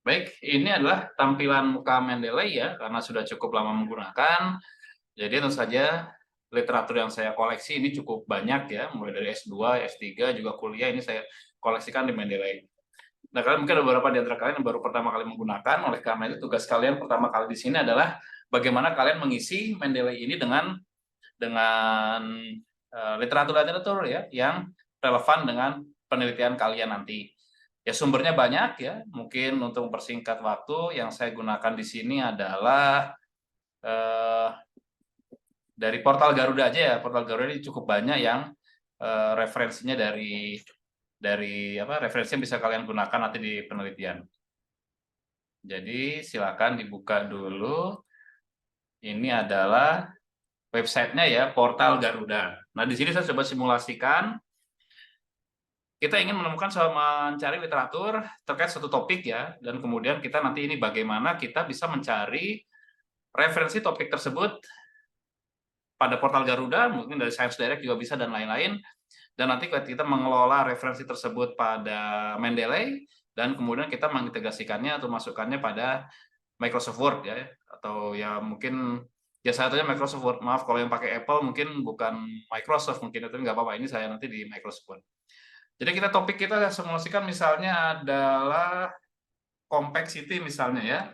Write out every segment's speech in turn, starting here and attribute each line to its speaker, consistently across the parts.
Speaker 1: Baik, ini adalah tampilan muka Mendeley ya, karena sudah cukup lama menggunakan. Jadi tentu saja literatur yang saya koleksi ini cukup banyak ya, mulai dari S2, S3, juga kuliah ini saya koleksikan di Mendeley. Nah, kalian mungkin ada beberapa di antara kalian yang baru pertama kali menggunakan, oleh karena itu tugas kalian pertama kali di sini adalah bagaimana kalian mengisi Mendeley ini dengan literatur-literatur ya yang relevan dengan penelitian kalian nanti. Ya sumbernya banyak ya, mungkin untuk mempersingkat waktu yang saya gunakan di sini adalah eh, dari portal Garuda aja ya. Portal Garuda ini cukup banyak yang referensinya dari apa referensinya bisa kalian gunakan nanti di penelitian. Jadi silakan dibuka dulu. Ini adalah websitenya ya, portal Garuda. Nah, di sini saya coba simulasikan. Kita ingin menemukan sama mencari literatur terkait suatu topik ya, dan kemudian kita nanti ini bagaimana kita bisa mencari referensi topik tersebut pada portal Garuda, mungkin dari Science Direct juga bisa dan lain-lain. Dan nanti kita mengelola referensi tersebut pada Mendeley, dan kemudian kita mengintegrasikannya atau masukkannya pada Microsoft Word ya, atau ya mungkin ya satunya Microsoft Word. Maaf kalau yang pakai Apple mungkin bukan Microsoft mungkin, tapi nggak apa-apa. Ini saya nanti di Microsoft Word. Jadi topik kita simulasikan misalnya adalah Compact City misalnya ya.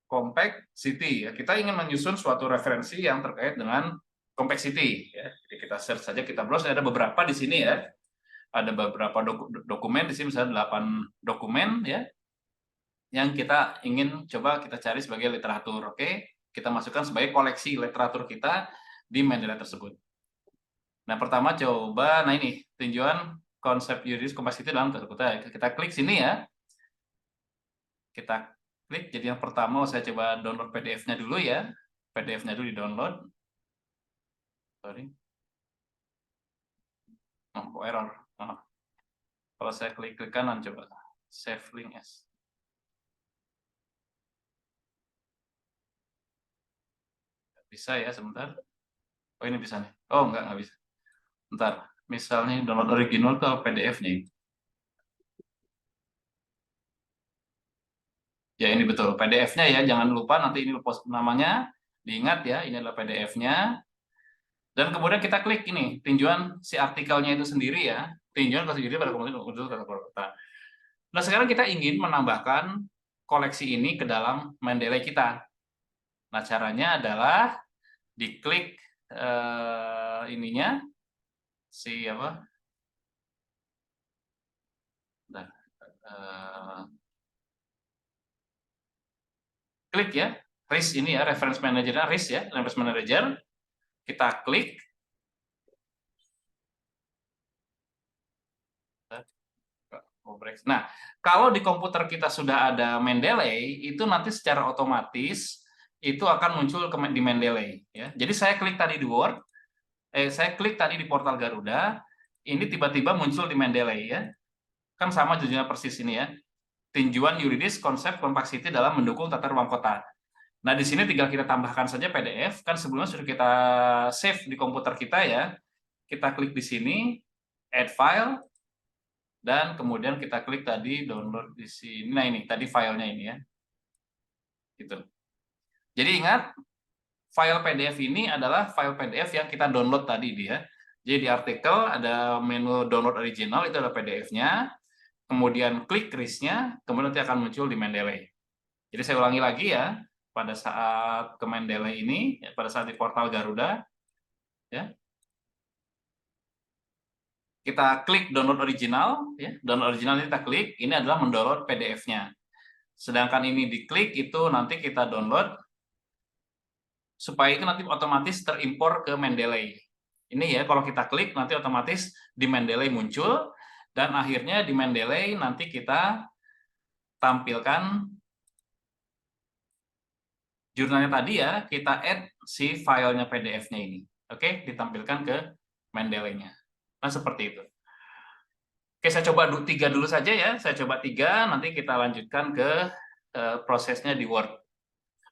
Speaker 1: Compact City ya. Kita ingin menyusun suatu referensi yang terkait dengan Compact City ya. Jadi kita search saja, kita browse, ada beberapa di sini ya. Ada beberapa dokumen di sini misalnya 8 dokumen ya yang kita ingin coba kita cari sebagai literatur. Oke, kita masukkan sebagai koleksi literatur kita di Mendeley tersebut. Nah, pertama coba ini tinjauan konsep yuridis Compact City dalam tata kota. Kita klik sini ya. Kita klik, jadi yang pertama saya coba download PDF-nya dulu ya. PDF-nya dulu di-download. Sorry. Oh, kok error. Oh. Kalau saya klik kanan coba. Save link as. Bisa ya, sebentar. Oh, ini bisa nih. Oh, nggak bisa. Bentar. Misalnya download original atau PDF nih. Ya, ini betul. PDF-nya ya, jangan lupa nanti ini post namanya. Diingat ya, ini adalah PDF-nya. Dan kemudian kita klik ini, tinjauan si artikelnya itu sendiri ya. Tinjauan ke sendiri pada kemudian untuk tata kota. Nah, sekarang kita ingin menambahkan koleksi ini ke dalam Mendeley kita. Nah, caranya adalah diklik ininya, si apa? Nah, klik ya, RIS ini ya, Reference Manager, RIS ya, Reference Manager. Kita klik. Nah, kalau di komputer kita sudah ada Mendeley, itu nanti secara otomatis itu akan muncul di Mendeley ya. Jadi saya klik tadi di Word, saya klik tadi di portal Garuda, ini tiba-tiba muncul di Mendeley ya. Kan sama judulnya persis ini ya. Tinjauan yuridis konsep Compact City dalam mendukung tata ruang kota. Nah, di sini tinggal kita tambahkan saja PDF, kan sebelumnya sudah kita save di komputer kita ya. Kita klik di sini, add file, dan kemudian kita klik tadi download di sini. Nah, ini tadi filenya ini ya. Gitu. Jadi ingat, file PDF ini adalah file PDF yang kita download tadi dia. Jadi di artikel ada menu download original, itu adalah PDF-nya. Kemudian klik RIS-nya, kemudian nanti akan muncul di Mendeley. Jadi saya ulangi lagi ya, pada saat ke Mendeley ini, pada saat di portal Garuda, ya, kita klik download original, ya, download original ini kita klik, ini adalah mendownload PDF-nya. Sedangkan ini diklik itu nanti kita download supaya itu nanti otomatis terimpor ke Mendeley. Ini ya, kalau kita klik nanti otomatis di Mendeley muncul, dan akhirnya di Mendeley nanti kita tampilkan jurnalnya tadi ya, kita add si filenya PDF-nya ini. Oke, ditampilkan ke Mendeley-nya. Nah, seperti itu. Oke, saya coba 3 dulu saja ya. Saya coba 3, nanti kita lanjutkan ke prosesnya di Word.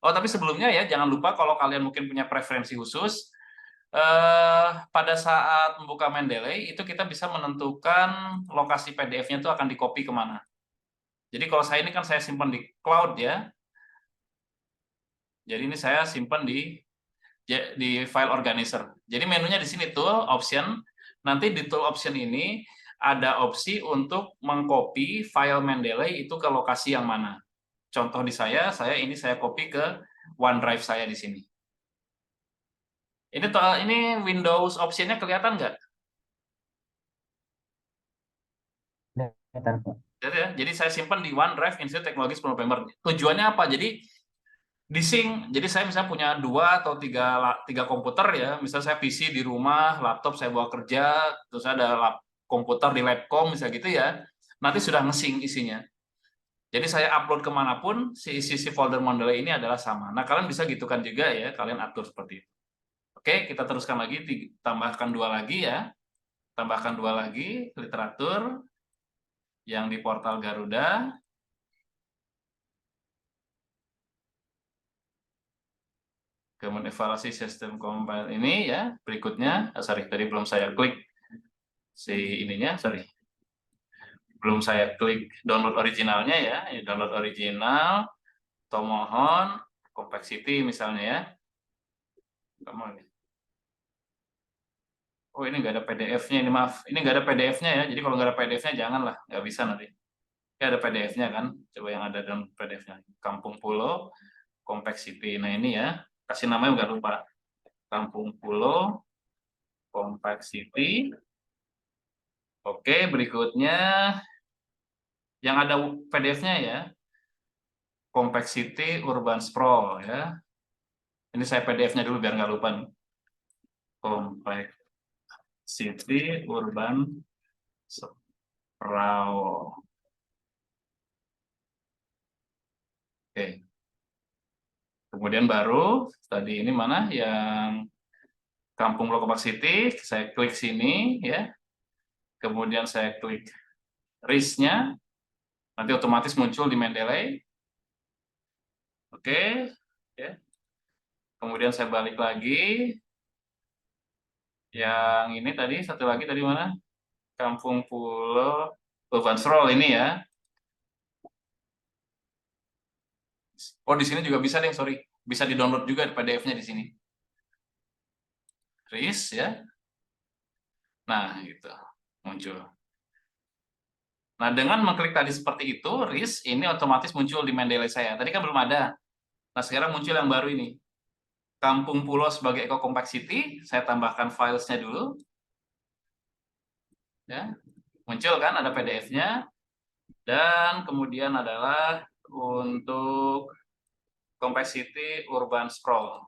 Speaker 1: Oh, tapi sebelumnya ya, jangan lupa kalau kalian mungkin punya preferensi khusus, pada saat membuka Mendeley, itu kita bisa menentukan lokasi PDF-nya itu akan di-copy kemana. Jadi kalau saya ini kan saya simpan di cloud ya. Jadi ini saya simpan di file organizer. Jadi menunya di sini tool option. Nanti di tool option ini ada opsi untuk mengcopy file Mendeley itu ke lokasi yang mana. Contoh di saya ini saya copy ke OneDrive saya di sini. Ini Windows optionnya kelihatan nggak?
Speaker 2: Kelihatan, Pak.
Speaker 1: Jadi saya simpan di OneDrive Institut Teknologi 10 November. Tujuannya apa? Jadi di sync. Jadi saya misalnya punya 2 atau 3 komputer ya. Misalnya saya PC di rumah, laptop saya bawa kerja, terus ada komputer di Labcom misalnya gitu ya. Nanti sudah nge-sync isinya. Jadi saya upload kemanapun, si folder Mendeley ini adalah sama. Nah, kalian bisa gitukan juga ya, kalian atur seperti itu. Oke, kita teruskan lagi, tambahkan 2 lagi ya. Tambahkan 2 lagi, literatur, yang di portal Garuda. Kemudian evaluasi sistem compile ini ya. Berikutnya, sorry, tadi belum saya klik si ininya, sorry. Belum saya klik download originalnya ya. Download original, Tomohon, Complexity misalnya ya. Oh, ini nggak ada PDF-nya, ini maaf. Ini nggak ada PDF-nya ya. Jadi kalau nggak ada PDF-nya janganlah, nggak bisa nanti. Ini ada PDF-nya kan. Coba yang ada dalam PDF-nya. Kampung Pulo, Complexity. Nah ini ya. Kasih namanya nggak lupa. Kampung Pulo, Complexity. Oke, berikutnya yang ada PDF-nya ya. Complexity Urban Sprawl ya. Ini saya PDF-nya dulu biar nggak lupa nih. Complexity Urban Sprawl. Oke. Kemudian baru tadi ini mana yang Kampung Lokomotif City, saya klik sini ya. Kemudian saya klik RIS-nya, nanti otomatis muncul di Mendeley. Oke, ya. Kemudian saya balik lagi. Yang ini tadi satu lagi tadi mana? Kampung Pulau Urban ini ya. Oh, di sini juga bisa deh, sorry. Bisa di-download juga PDF-nya di sini. RIS ya. Nah, gitu. Muncul. Nah, dengan mengklik tadi seperti itu, RIS ini otomatis muncul di Mendeley saya. Tadi kan belum ada. Nah, sekarang muncul yang baru ini. Kampung Pulau sebagai Eco Compact City, saya tambahkan filesnya dulu. Ya. Muncul kan, ada PDF-nya. Dan kemudian adalah untuk Compact City Urban Sprawl.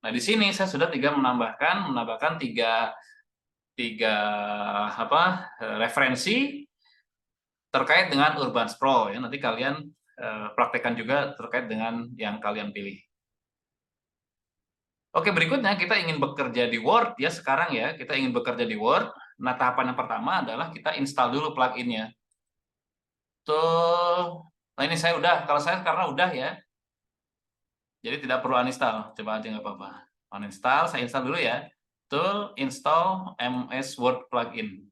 Speaker 1: Nah, di sini saya sudah menambahkan tiga referensi terkait dengan urban sprawl ya. Nanti kalian praktekkan juga terkait dengan yang kalian pilih. Oke, berikutnya kita ingin bekerja di Word ya sekarang ya. Kita ingin bekerja di Word. Nah, tahapan yang pertama adalah kita install dulu plugin-nya. Tuh. Nah, ini saya udah, kalau saya karena udah ya. Jadi tidak perlu uninstall. Coba aja nggak apa-apa. Uninstall, saya install dulu ya. Tool install MS Word plugin.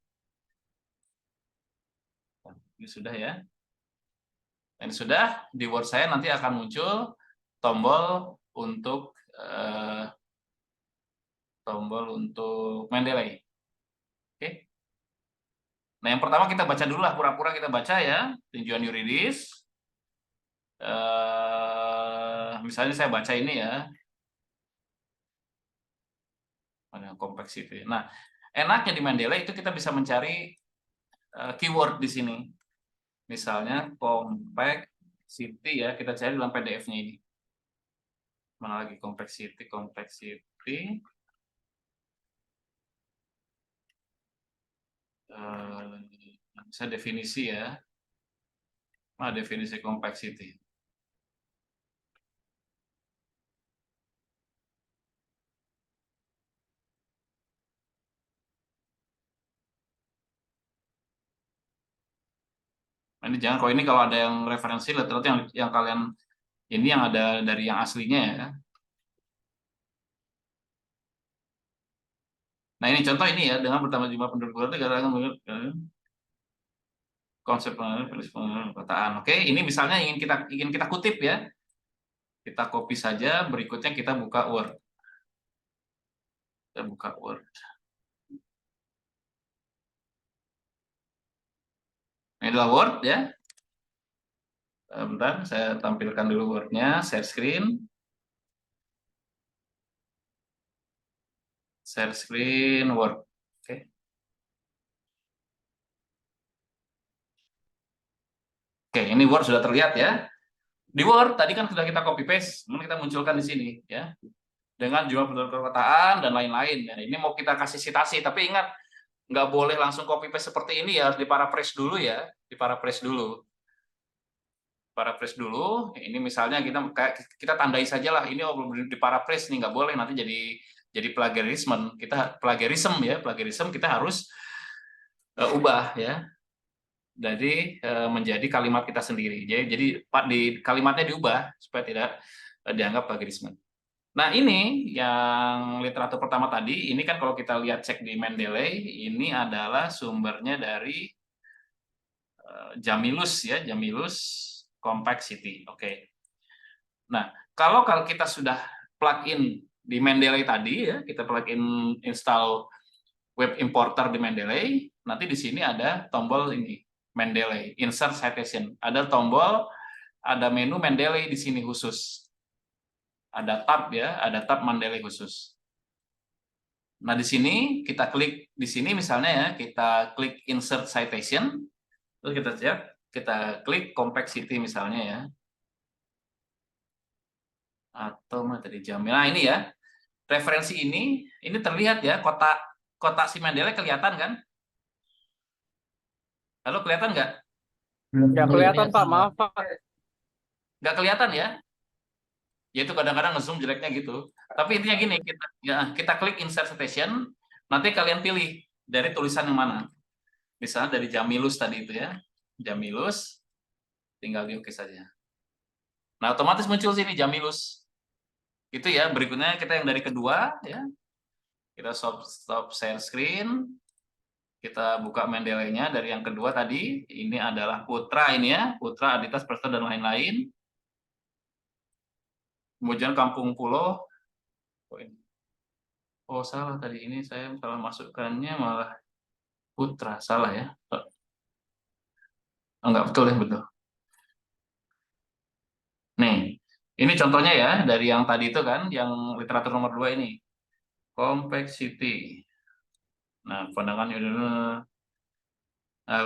Speaker 1: Ini sudah ya. Ini sudah, di Word saya nanti akan muncul tombol untuk Mendeley. Oke. Nah, yang pertama kita baca dulu lah, pura-pura kita baca ya, tinjauan yuridis. Misalnya saya baca ini ya, ada complexity. Nah, enaknya di Mendeley itu kita bisa mencari keyword di sini. Misalnya compact city ya, kita cari dalam PDF-nya ini. Mana lagi complexity. Bisa definisi ya. Nah, definisi complexity. Nah, ini jangan kalau ini kalau ada yang referensi literatur yang kalian ini yang ada dari yang aslinya ya. Nah, ini contoh ini ya, dengan bertambah jumlah penduduk negara konsep perkotaan. Oke, ini misalnya ingin kita kutip ya. Kita copy saja, berikutnya kita buka Word. Kita buka Word. Ini adalah Word ya. Bentar, saya tampilkan dulu Word-nya, share screen. Share screen Word. Oke. Oke, ini Word sudah terlihat ya. Di Word tadi kan sudah kita copy paste, kemudian kita munculkan di sini ya. Dengan jumlah penduduk perkotaan dan lain-lain. Ya, ini mau kita kasih citasi, tapi ingat nggak boleh langsung copy paste seperti ini ya, harus diparaphrase dulu ya, diparaphrase dulu. Paraphrase dulu. Ini misalnya kita tandai saja lah, ini belum diparaphrase nih, nggak boleh nanti jadi plagiarisme. Kita plagiarisme kita harus ubah ya. Jadi menjadi kalimat kita sendiri. Jadi di kalimatnya diubah supaya tidak dianggap plagiarisme. Nah, ini yang literatur pertama tadi, ini kan kalau kita lihat cek di Mendeley, ini adalah sumbernya dari Jamilus ya, Jamilus Complexity. Oke. Nah, kalau kita sudah plug in di Mendeley tadi ya, kita plug in install web importer di Mendeley, nanti di sini ada tombol ini, Mendeley, insert citation. Ada tombol, ada menu Mendeley di sini khusus. Ada tab ya, ada tab Mendeley khusus. Nah, di sini kita klik di sini misalnya ya, kita klik insert citation, terus kita klik complexity misalnya ya. Atau mana tadi Jamil. Nah, ini ya. Referensi ini terlihat ya, kotak si Mendeley kelihatan kan? Halo, kelihatan nggak?
Speaker 2: Belum
Speaker 3: Nggak kelihatan, Pak. Maaf, Pak.
Speaker 1: Nggak kelihatan ya? Ya itu kadang-kadang nge-zoom jeleknya gitu. Tapi intinya gini, kita klik insert citation, nanti kalian pilih dari tulisan yang mana. Misalnya dari Jamilus tadi itu ya. Jamilus, tinggal di oke saja. Nah, otomatis muncul sini Jamilus. Itu ya, berikutnya kita yang dari kedua ya. Kita stop share screen. Kita buka Mendeley-nya dari yang kedua tadi. Ini adalah Putra ini ya, Putra, Aditas, Prasta dan lain-lain. Kemudian Kampung Pulau. Oh, salah tadi, ini saya salah masukkannya, malah Putra, salah ya. Enggak betul ya, betul. Nih, ini contohnya ya dari yang tadi itu kan, yang literatur nomor 2 ini. Complexity. Nah, pandangan nah,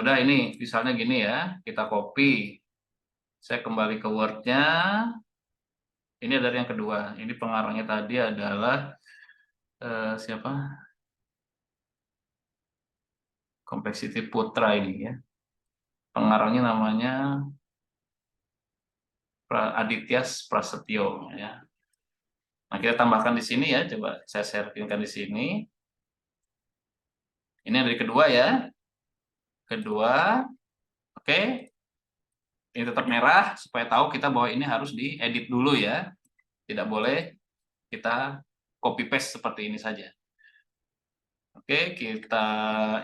Speaker 1: udah ini misalnya gini ya, kita copy. Saya kembali ke Word-nya. Ini dari yang kedua. Ini pengarangnya tadi adalah siapa? Complexity Putra ini ya. Pengarangnya namanya Adityas Prasetyo ya. Nah, kita tambahkan di sini ya, coba saya sharekan di sini. Ini dari kedua ya. Kedua, oke. Ini tetap merah supaya tahu kita bahwa ini harus diedit dulu ya. Tidak boleh kita copy paste seperti ini saja. Oke, kita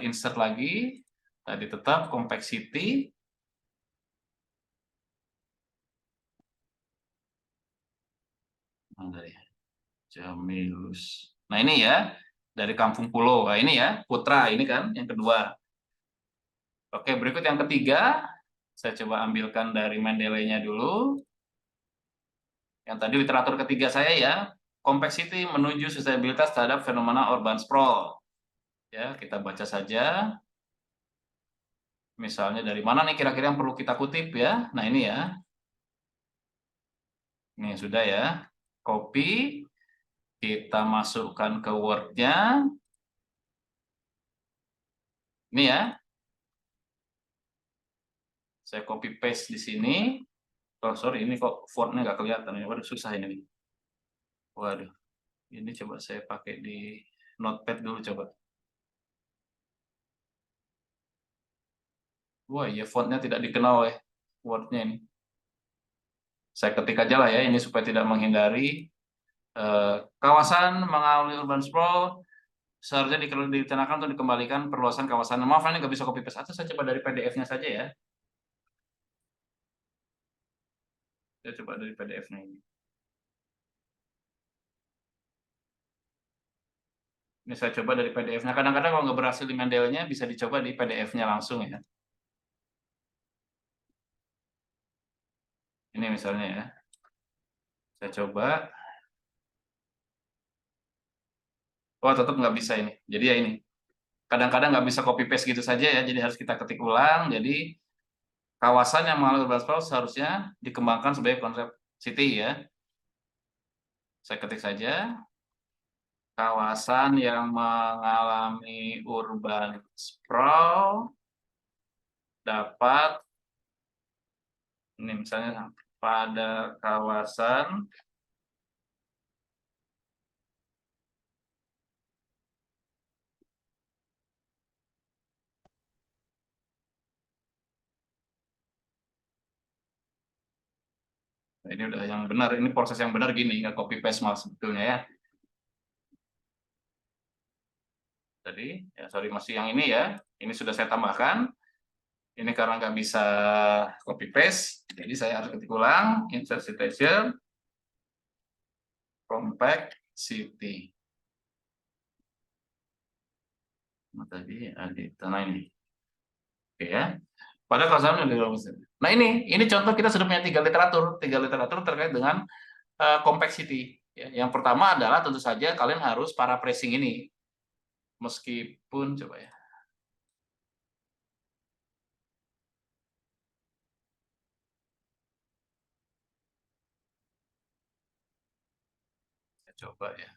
Speaker 1: insert lagi. Tadi tetap complexity. Mana ya? Jamilus. Nah, ini ya dari Kampung Pulau. Nah, ini ya Putra ini kan yang kedua. Oke, berikut yang ketiga. Saya coba ambilkan dari Mendeley-nya dulu. Yang tadi literatur ketiga saya ya, complexity menuju sustainabilitas terhadap fenomena urban sprawl. Ya, kita baca saja. Misalnya dari mana nih kira-kira yang perlu kita kutip ya. Nah, ini ya. Ini sudah ya. Copy. Kita masukkan ke Word-nya. Ini ya. Saya copy paste di sini. Oh, sorry, ini kok fontnya nggak kelihatan. Waduh, susah ini. Waduh, ini coba saya pakai di Notepad dulu coba. Wah, iya fontnya tidak dikenal oleh Word-nya ini. Saya ketik aja lah ya, ini supaya tidak menghindari kawasan mengalami urban sprawl seharusnya dikenakan untuk dikembalikan perluasan kawasan. Maaf, ini nggak bisa copy paste. Atau saya coba dari PDF-nya saja ya. Saya coba dari PDF-nya ini. Ini saya coba dari PDF-nya. Kadang-kadang kalau nggak berhasil di Mendeley-nya, bisa dicoba di PDF-nya langsung ya. Ini misalnya ya. Saya coba. Oh, tetap nggak bisa ini. Jadi ya ini. Kadang-kadang nggak bisa copy paste gitu saja ya. Jadi harus kita ketik ulang. Jadi kawasan yang mengalami urban sprawl seharusnya dikembangkan sebagai konsep city ya. Saya ketik saja. Kawasan yang mengalami urban sprawl dapat, ini misalnya pada kawasan ini udah yang benar, ini proses yang benar gini, nggak copy paste malah sebetulnya ya. Tadi, ya sorry masih yang ini ya, ini sudah saya tambahkan. Ini karena nggak bisa copy paste, jadi saya harus ketik ulang, insert citation, compact city. Nah, tadi ada tanah ini. Oke ya. Pada kawasan yang nah ini contoh kita sudah punya tiga literatur terkait dengan complexity. Ya, yang pertama adalah tentu saja kalian harus paraphrasing ini. Meskipun coba ya. Saya coba ya.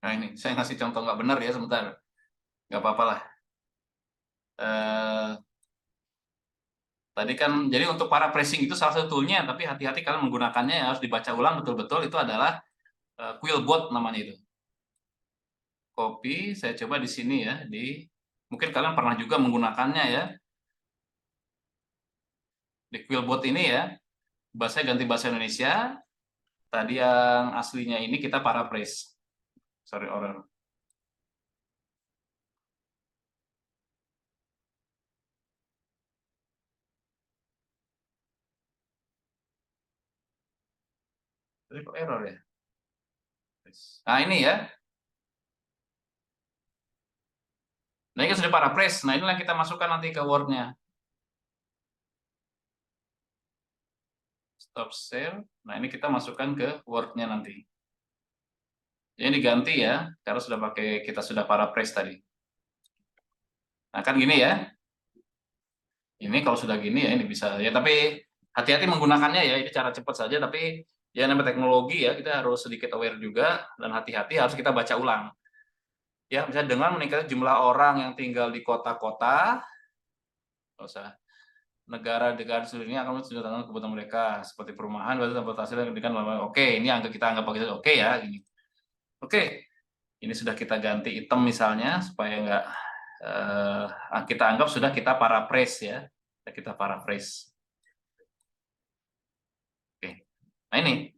Speaker 1: Nah ini saya ngasih contoh nggak benar ya, sebentar. Nggak apa-apa lah. Tadi kan, jadi untuk paraphrasing itu salah satu toolnya, tapi hati-hati kalian menggunakannya harus dibaca ulang betul-betul. Itu adalah Quillbot namanya itu. Copy, saya coba di sini ya, mungkin kalian pernah juga menggunakannya ya. Di Quillbot ini ya, bahasa ganti bahasa Indonesia. Tadi yang aslinya ini kita paraphrase. Sorry, orang. Tapi kok error ya? Nah ini ya. Nah ini kan sudah paraphrase. Nah inilah kita masukkan nanti ke Word-nya. Stop share. Nah ini kita masukkan ke Word-nya nanti. Ini diganti ya, karena kita sudah paraphrase tadi. Nah kan gini ya. Ini kalau sudah gini ya ini bisa ya, tapi hati-hati menggunakannya ya. Ini cara cepat saja, tapi ya namanya teknologi ya, kita harus sedikit aware juga dan hati-hati harus kita baca ulang. Ya, misalnya dengan meningkatnya jumlah orang yang tinggal di kota-kota, nggak usah negara-negara seluruh ini akan sudah tanggung kebutuhan mereka seperti perumahan, transportasi dan pendidikan. Oke, ini kita anggap begitu. Oke ya, gini. Oke, ini sudah kita ganti item misalnya supaya nggak kita anggap sudah kita paraphrase ya, kita paraphrase. Oke, nah ini.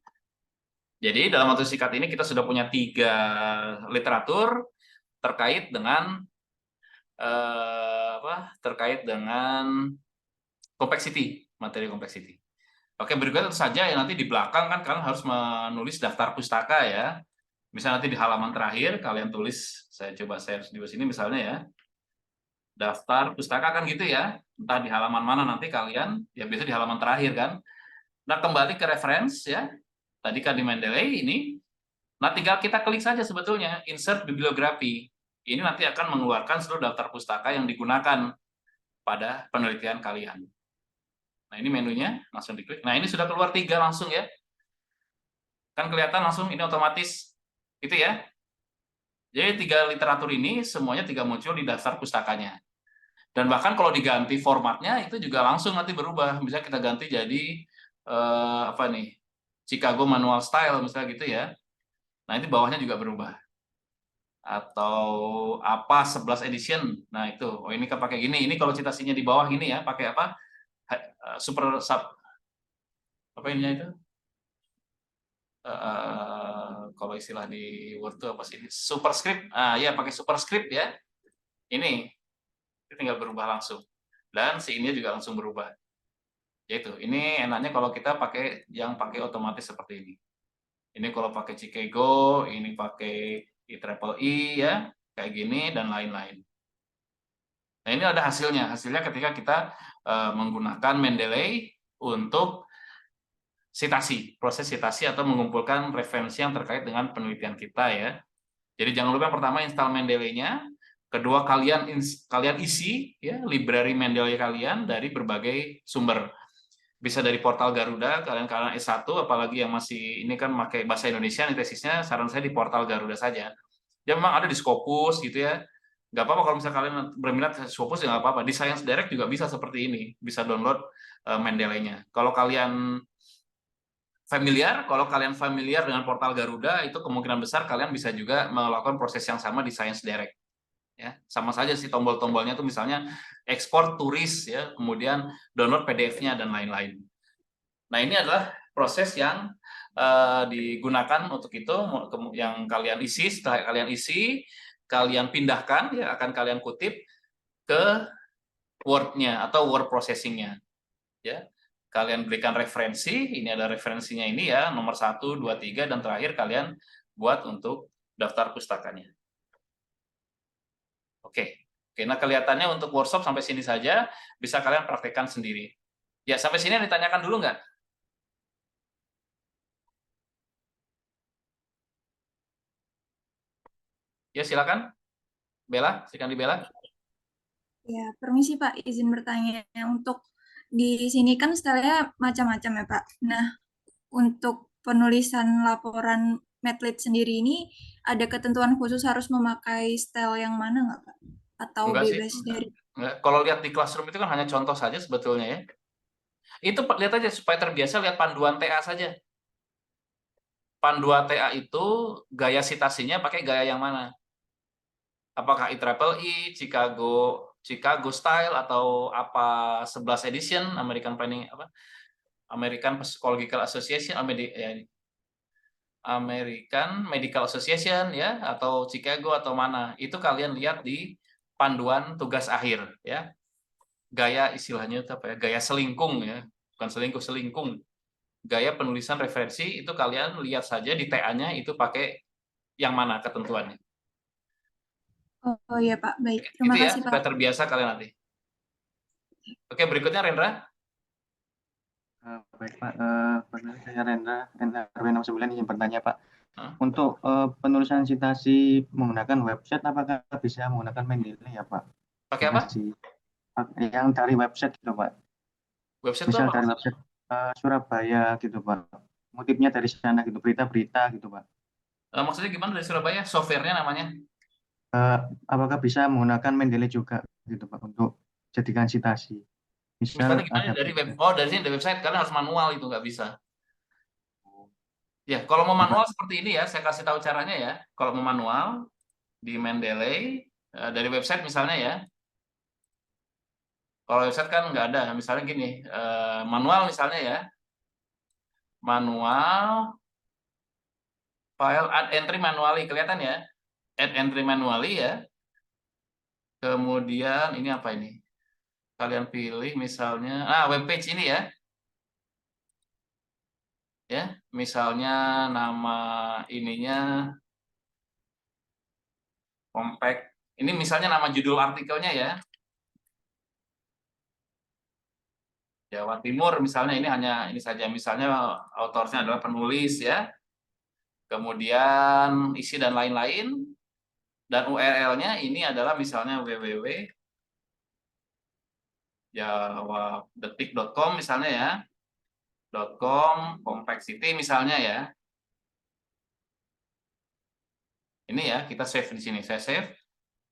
Speaker 1: Jadi dalam waktu singkat ini kita sudah punya 3 literatur terkait dengan terkait dengan complexity, materi complexity. Oke, berikutnya tentu saja ya, nanti di belakang kan kalian harus menulis daftar pustaka ya. Misalnya nanti di halaman terakhir kalian tulis, saya coba share di sini misalnya ya. Daftar pustaka kan gitu ya. Entah di halaman mana nanti kalian, ya biasa di halaman terakhir kan. Nah, kembali ke reference ya. Tadi kan di Mendeley ini. Nah, tinggal kita klik saja sebetulnya insert bibliografi. Ini nanti akan mengeluarkan seluruh daftar pustaka yang digunakan pada penelitian kalian. Nah, ini menunya, langsung diklik. Nah, ini sudah keluar 3 langsung ya. Kan kelihatan langsung ini otomatis. Gitu ya. Jadi 3 literatur ini semuanya 3 muncul di daftar pustakanya. Dan bahkan kalau diganti formatnya itu juga langsung nanti berubah. Misalnya kita ganti jadi apa nih? Chicago manual style misalnya gitu ya. Nah, ini bawahnya juga berubah. Atau apa 11 edition. Nah, itu. Oh, ini kan pakai gini. Ini kalau citasinya di bawah gini ya, pakai apa? Super sub apa ini itu? Kalau istilah di Word itu apa sih? Superscript. Ah, ya pakai superscript ya. Ini tinggal berubah langsung. Dan si ini juga langsung berubah. Yaitu, ini enaknya kalau kita pakai yang pakai otomatis seperti ini. Ini kalau pakai Chicago, ini pakai IEEE ya, kayak gini dan lain-lain. Nah, ini ada hasilnya. Hasilnya ketika kita menggunakan Mendeley untuk sitasi, proses sitasi atau mengumpulkan referensi yang terkait dengan penelitian kita ya. Jadi jangan lupa yang pertama install Mendeley-nya, kedua kalian isi ya library Mendeley kalian dari berbagai sumber. Bisa dari portal Garuda, kalian S1 apalagi yang masih ini kan pakai bahasa Indonesia nih tesisnya, saran saya di portal Garuda saja. Ya memang ada di Scopus gitu ya. Nggak apa-apa kalau misalnya kalian berminat Scopus ya nggak apa-apa. Di Science Direct juga bisa seperti ini, bisa download Mendeley-nya. Kalau kalian familiar dengan portal Garuda, itu kemungkinan besar kalian bisa juga melakukan proses yang sama di Science Direct. Ya, sama saja sih tombol-tombolnya tuh misalnya ekspor turis ya, kemudian download PDF-nya dan lain-lain. Nah, ini adalah proses yang digunakan untuk itu, yang kalian isi. Setelah kalian isi, kalian pindahkan ya, akan kalian kutip ke Word-nya atau word processing-nya ya. Kalian berikan referensi, ini ada referensinya ini ya, nomor 1, 2, 3, dan terakhir kalian buat untuk daftar pustakanya. Oke. Oke, nah kelihatannya untuk workshop sampai sini saja, bisa kalian praktekkan sendiri. Ya, sampai sini ditanyakan dulu nggak? Ya, silakan. Bella, silakan di Bella.
Speaker 3: Ya, permisi Pak, izin bertanya. Untuk di sini kan stylenya macam-macam ya Pak. Nah, untuk penulisan laporan Medlit sendiri ini ada ketentuan khusus harus memakai style yang mana nggak Pak? Atau
Speaker 1: Enggak sih,
Speaker 3: bebas dari?
Speaker 1: enggak. Kalau lihat di Classroom itu kan hanya contoh saja sebetulnya ya. Itu lihat aja supaya terbiasa lihat panduan TA saja. Panduan TA itu gaya citasinya pakai gaya yang mana? Apakah IEEE, Chicago Style atau apa 11 edition American Planning apa? American Psychological Association, American Medical Association ya, atau Chicago atau mana? Itu kalian lihat di panduan tugas akhir ya. Gaya istilahnya itu apa ya? Gaya selingkung ya, bukan selingkung. Gaya penulisan referensi itu kalian lihat saja di TA-nya itu pakai yang mana ketentuannya.
Speaker 3: Oh iya Pak, baik.
Speaker 1: Itu
Speaker 3: Terima
Speaker 1: ya,
Speaker 3: kasih Pak.
Speaker 1: supaya terbiasa kalian nanti. Oke, berikutnya Rendra.
Speaker 2: Baik Pak, perkenalkan saya Rendra, NRW 69 izin bertanya Pak.
Speaker 1: Hah?
Speaker 2: Untuk penulisan citasi menggunakan website, apakah bisa menggunakan Mendeley ya Pak?
Speaker 1: Pakai
Speaker 2: Terima
Speaker 1: apa?
Speaker 2: kasih. Yang dari website gitu Pak.
Speaker 1: Website itu
Speaker 2: Misal
Speaker 1: apa?
Speaker 2: dari website Surabaya gitu Pak. Motifnya dari sana gitu, berita-berita gitu Pak.
Speaker 1: Maksudnya gimana dari Surabaya? Softwarenya namanya?
Speaker 2: Eh, Apakah bisa menggunakan Mendeley juga gitu Pak untuk jadikan citasi?
Speaker 1: Misalnya
Speaker 2: Misal
Speaker 1: gimana
Speaker 2: ada
Speaker 1: dari web?
Speaker 2: berita.
Speaker 1: Oh, dari sini dari website kalian harus manual, itu nggak bisa. Ya, kalau mau
Speaker 2: Ya, Pak.
Speaker 1: manual seperti ini ya, saya kasih tahu caranya ya. Kalau mau manual di Mendeley dari website misalnya ya. Kalau website kan nggak ada. Misalnya gini, manual misalnya ya. Manual file add entry manually, kelihatan ya? Add entry manually ya. Kemudian ini apa ini? Kalian pilih misalnya web page ini ya. Ya, misalnya nama ininya compact. Ini misalnya nama judul artikelnya ya. Jawa Timur misalnya, ini hanya ini saja, misalnya autornya adalah penulis ya. Kemudian isi dan lain-lain, dan URL-nya ini adalah misalnya www.jawadetik.com misalnya ya. .com complexity misalnya ya. Ini ya, kita save di sini. Saya save.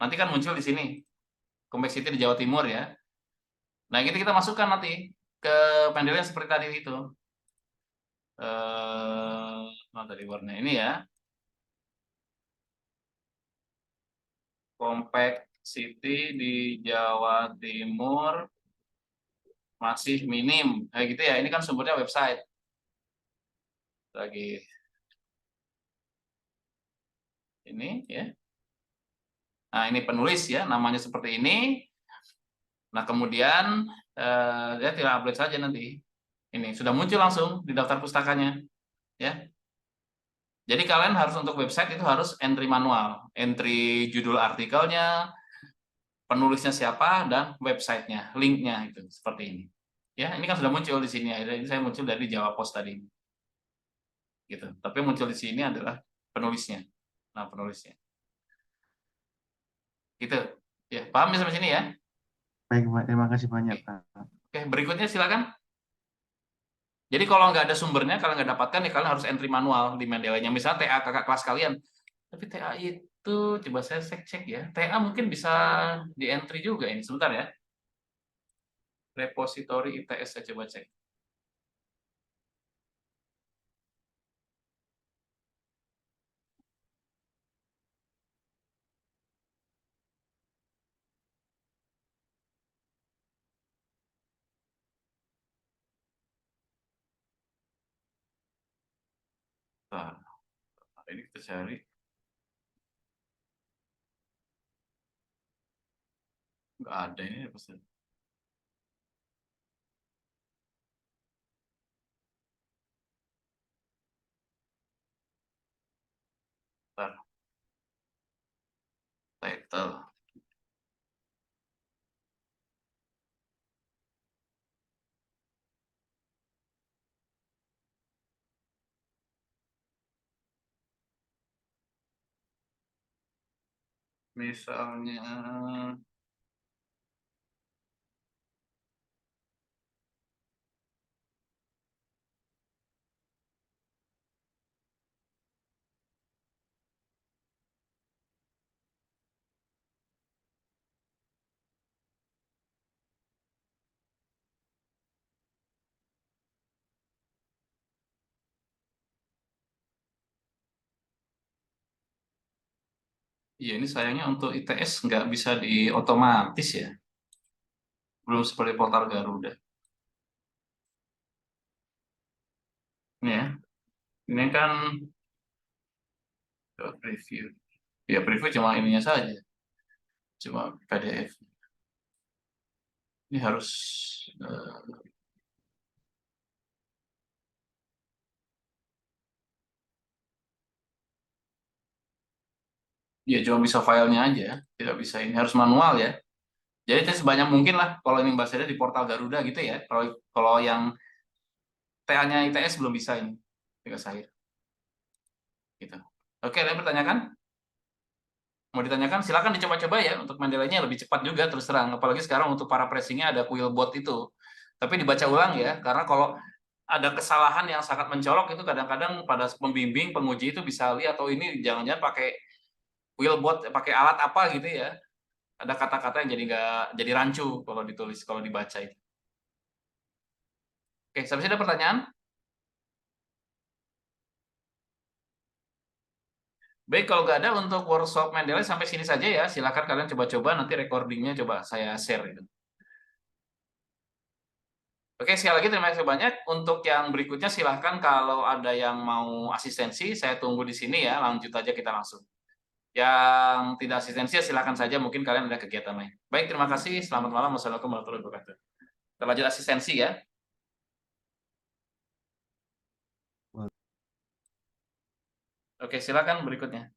Speaker 1: Nanti kan muncul di sini. Complexity di Jawa Timur ya. Nah, ini kita masukkan nanti ke pendelnya seperti tadi itu. tadi warna ini ya. Compact City di Jawa Timur masih minim. Kayak gitu ya. Ini kan sumbernya website. Lagi ini ya. Nah, ini penulis ya, namanya seperti ini. Nah, kemudian dia tinggal upload saja nanti. Ini sudah muncul langsung di daftar pustakanya, ya. Jadi kalian harus untuk website itu harus entry manual, entry judul artikelnya, penulisnya siapa, dan websitenya, linknya itu seperti ini. Ya, ini kan sudah muncul di sini. Ini saya muncul dari Java Post tadi, gitu. Tapi muncul di sini adalah penulisnya. Nah, penulisnya, gitu. Ya, paham ya sampai sini ya?
Speaker 2: Baik, Pak. Terima kasih banyak, Pak.
Speaker 1: Oke, berikutnya silakan. Jadi kalau nggak ada sumbernya, kalau nggak dapatkan, ya kalian harus entry manual di Mendeley-nya. Misalnya TA kakak kelas kalian. Tapi TA itu, coba saya cek ya. TA mungkin bisa di entry juga ini. Sebentar ya. Repository ITS saya coba cek. Nah, ini kita cari. Nggak ada ini. Bentar. Title. Misalnya iya, ini sayangnya untuk ITS nggak bisa di otomatis ya. Belum seperti portal Garuda. Ini ya. Ini kan preview. Ya, preview cuma ininya saja. Cuma PDF. Ini harus ya cuma bisa filenya aja, tidak bisa ini, harus manual ya. Jadi itu sebanyak mungkin lah kalau ini bahasanya di portal Garuda gitu ya. Kalau yang TA-nya ITS belum bisa ini, tugas akhir. Gitu. Oke, ada yang bertanyakan? Mau ditanyakan silakan dicoba-coba ya, untuk Mendeley-nya lebih cepat juga terus terang. Apalagi sekarang untuk para pressingnya ada Quillbot itu. Tapi dibaca ulang ya, karena kalau ada kesalahan yang sangat mencolok itu kadang-kadang pada pembimbing penguji itu bisa lihat, oh ini jangan-jangan pakai Quillbot, pakai alat apa gitu ya. Ada kata-kata yang jadi rancu kalau ditulis, kalau dibaca itu. Oke, sampai sini ada pertanyaan? Baik, kalau nggak ada untuk workshop Mendeley sampai sini saja ya. Silakan kalian coba-coba, nanti recordingnya coba saya share itu. Oke, sekali lagi terima kasih banyak. Untuk yang berikutnya silahkan kalau ada yang mau asistensi, saya tunggu di sini ya. Lanjut aja kita langsung. Yang tidak asistensi silahkan saja, mungkin kalian ada kegiatan lain. Baik, terima kasih. Selamat malam. Wassalamualaikum warahmatullahi wabarakatuh. Kita lanjut asistensi ya. Oke, silakan berikutnya.